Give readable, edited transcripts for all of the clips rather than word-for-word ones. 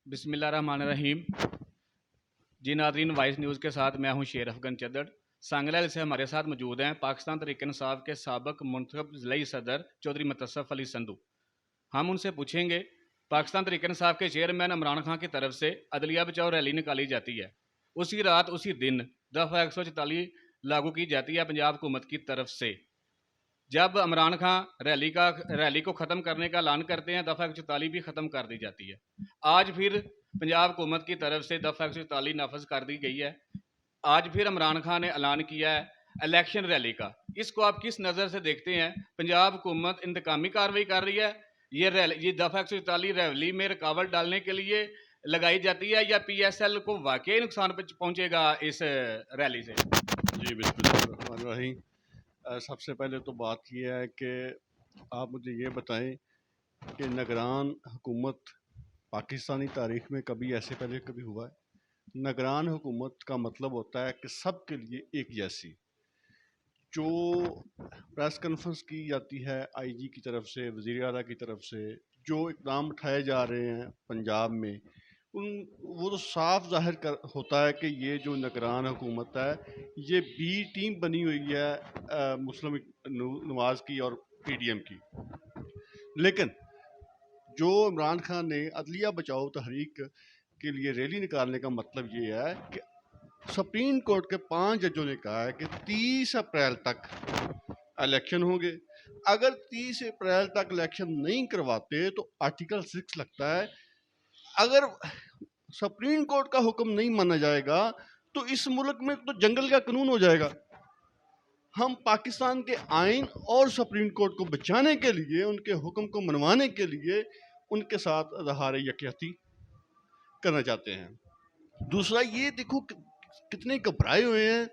बिस्मिल्लाहिर्रहमानिर्रहीम। जी Nadreen, vice news के साथ मैं हूं शेर अफगन चद्दड़। सांगलाल से हमारे साथ मौजूद हैं पाकिस्तान तहरीक इंसाफ के साबिक मुंतखब ज़िलाई सदर चौधरी मुतसफ अली संधू। हम उनसे पूछेंगे, पाकिस्तान तहरीक इंसाफ के चेयरमैन इमरान खान की तरफ से अदलिया बचाओ रैली निकाली जाती है, उसी रात उसी दिन दफ़ा 144 लागू की जाती है पंजाब हुकूमत की तरफ से। जब इमरान खान रैली को ख़त्म करने का ऐलान करते हैं, दफ़ा 144 भी ख़त्म कर दी जाती है। आज फिर पंजाब हुकूमत की तरफ से दफ़ा 144 नाफज कर दी गई है। आज फिर इमरान खान ने ऐलान किया है इलेक्शन रैली का। इसको आप किस नज़र से देखते हैं? पंजाब हुकूमत इंतकामी कार्रवाई कर रही है? ये दफ़ा 144 रैली में रुकावट डालने के लिए लगाई जाती है, या PSL को वाकई नुकसान पहुंचेगा इस रैली से? जी बिस्मिल्लाहिर्रहमानिर्रहीम। सबसे पहले तो बात यह है कि आप मुझे ये बताएं कि निगरान हुकूमत पाकिस्तानी तारीख में कभी ऐसे पहले कभी हुआ है? निगरान हुकूमत का मतलब होता है कि सब के लिए एक जैसी। जो प्रेस कॉन्फ्रेंस की जाती है IG की तरफ से, वज़ीर आला की तरफ से, जो इक़दाम उठाए जा रहे हैं पंजाब में, वो तो साफ ज़ाहिर होता है कि ये जो निगरान हुकूमत है ये बी टीम बनी हुई है मुस्लिम नवाज़ की और PDM की। लेकिन जो इमरान खान ने अदलिया बचाओ तहरीक के लिए रैली निकालने का मतलब ये है कि सुप्रीम कोर्ट के 5 जजों ने कहा है कि 30 अप्रैल तक इलेक्शन होंगे। अगर 30 अप्रैल तक इलेक्शन नहीं करवाते तो आर्टिकल 6 लगता है। अगर सुप्रीम कोर्ट का हुक्म नहीं माना जाएगा तो इस मुल्क में तो जंगल का कानून हो जाएगा। हम पाकिस्तान के आइन और सुप्रीम कोर्ट को बचाने के लिए, उनके हुक्म को मनवाने के लिए उनके साथ इज़हार यकजहती करना चाहते हैं। दूसरा ये देखो कितने घबराए हुए हैं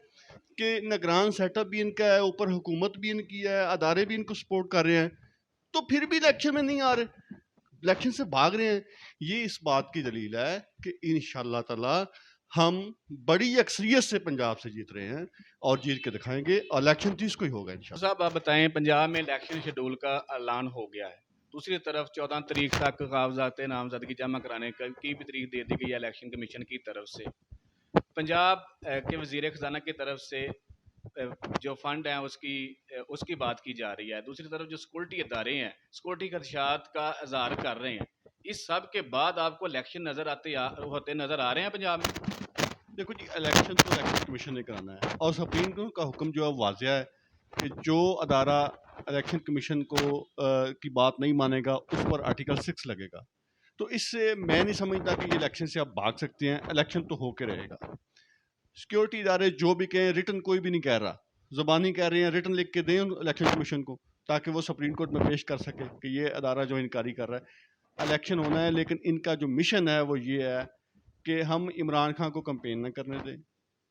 कि निगरान सेटअप भी इनका है, ऊपर हुकूमत भी इनकी है, अदारे भी इनको सपोर्ट कर रहे हैं, तो फिर भी इलेक्शन में नहीं आ रहे, इलेक्शन से भाग रहे हैं। ये इस बात की दलील है कि इंशाअल्लाह ताला हम बड़ी अक्सरियत से पंजाब से जीत रहे हैं और जीत के दिखाएंगे और इलेक्शन 30 को ही होगा इंशाअल्लाह। साहब आप बताएं, पंजाब में इलेक्शन शेड्यूल का ऐलान हो गया है, दूसरी तरफ 14 तारीख तक कागजात नामजदगी जमा कराने की भी तारीख दे दी गई है इलेक्शन कमीशन की तरफ से। पंजाब के वजीर खजाना की तरफ से जो फंड है उसकी बात की जा रही है। दूसरी तरफ जो सिक्योरिटी इदारे हैं सिक्योरिटी खदशात का इजहार कर रहे हैं। इस सब के बाद आपको इलेक्शन होते नजर आ रहे हैं पंजाब में? देखो जी, इलेक्शन तो इलेक्शन कमीशन ने कराना है और सुप्रीम कोर्ट का हुक्म जो है वाज़ेह है कि जो अदारा इलेक्शन कमीशन को की बात नहीं मानेगा उस पर आर्टिकल 6 लगेगा। तो इससे मैं नहीं समझता कि ये इलेक्शन से आप भाग सकते हैं। इलेक्शन तो होके रहेगा। सिक्योरिटी इदारे जो भी कहें, रिटन कोई भी नहीं कह रहा, ज़बानी कह रहे हैं, रिटन लिख के दें इलेक्शन कमीशन को ताकि वो सुप्रीम कोर्ट में पेश कर सके कि ये अदारा जो इनकारी कर रहा है। इलेक्शन होना है, लेकिन इनका जो मिशन है वो ये है कि हम इमरान खान को कैंपेन न करने दें,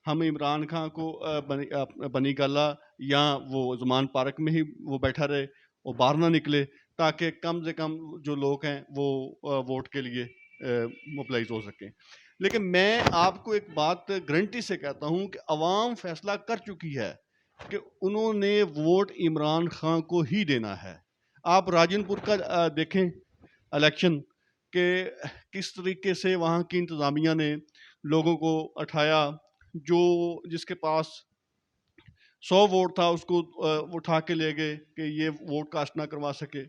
हम इमरान खान को बनी गाला या वो ज़मान पार्क में ही वो बैठा रहे, वो बाहर ना निकले, ताकि कम से कम जो लोग हैं वो वोट के लिए मोबिलाइज हो सकें। लेकिन मैं आपको एक बात गारंटी से कहता हूं कि अवाम फैसला कर चुकी है कि उन्होंने वोट इमरान खान को ही देना है। आप राजनपुर का देखें इलेक्शन के किस तरीके से वहाँ की इंतज़ामिया ने लोगों को उठाया, जो जिसके पास 100 वोट था उसको उठा के ले गए कि ये वोट कास्ट ना करवा सके।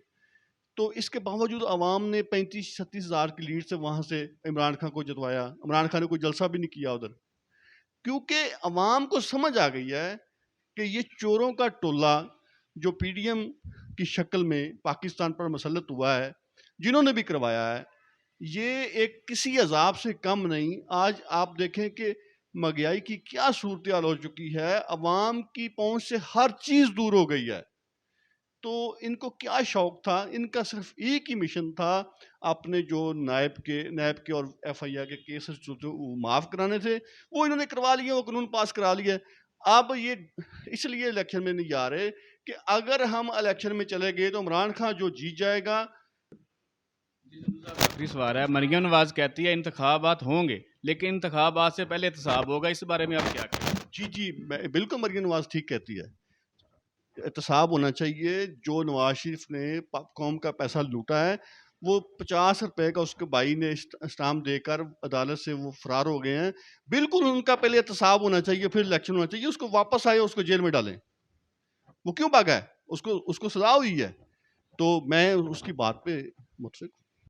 तो इसके बावजूद अवाम ने 35-36 हज़ार की लीड से वहाँ से इमरान खान को जितवाया। इमरान खान ने कोई जलसा भी नहीं किया उधर, क्योंकि अवाम को समझ आ गई है कि ये चोरों का टोला जो PDM की शक्ल में पाकिस्तान पर मुसल्लत हुआ है, जिन्होंने भी करवाया है, ये एक किसी अजाब से कम नहीं। आज आप देखें कि महंगाई की क्या सूरत हाल हो चुकी है, अवाम की पहुंच से हर चीज़ दूर हो गई है। तो इनको क्या शौक था? इनका सिर्फ एक ही मिशन था, अपने जो नायब के और FIR के केसेस जो माफ़ कराने थे वो इन्होंने करवा लिए, वो कानून पास करा लिया। अब ये इसलिए इलेक्शन में नहीं जा रहे कि अगर हम इलेक्शन में चले गए तो इमरान खान जो जीत जाएगा। आखिरी सवाल है, मरियम नवाज कहती है इंतखाबात होंगे, लेकिन इंतखाबात से पहले एहतसाब होगा, इस बारे में आप क्या कहें? जी बिल्कुल मरियम नवाज ठीक कहती है। एहतसाब होना चाहिए। जो नवाज शरीफ ने कौम का पैसा लूटा है وہ 50 روپے کا اس کے بھائی نے اسٹامپ دے کر عدالت سے وہ فرار ہو گئے ہیں. بالکل ان کا پہلے احتساب ہونا چاہیے, پھر الیکشن ہونا چاہیے, اس کو واپس آئے, اس کو جیل میں ڈالیں. وہ کیوں بھاگا ہے؟ اس کو سزا ہوئی ہے. تو میں اس کی بات پہ متفق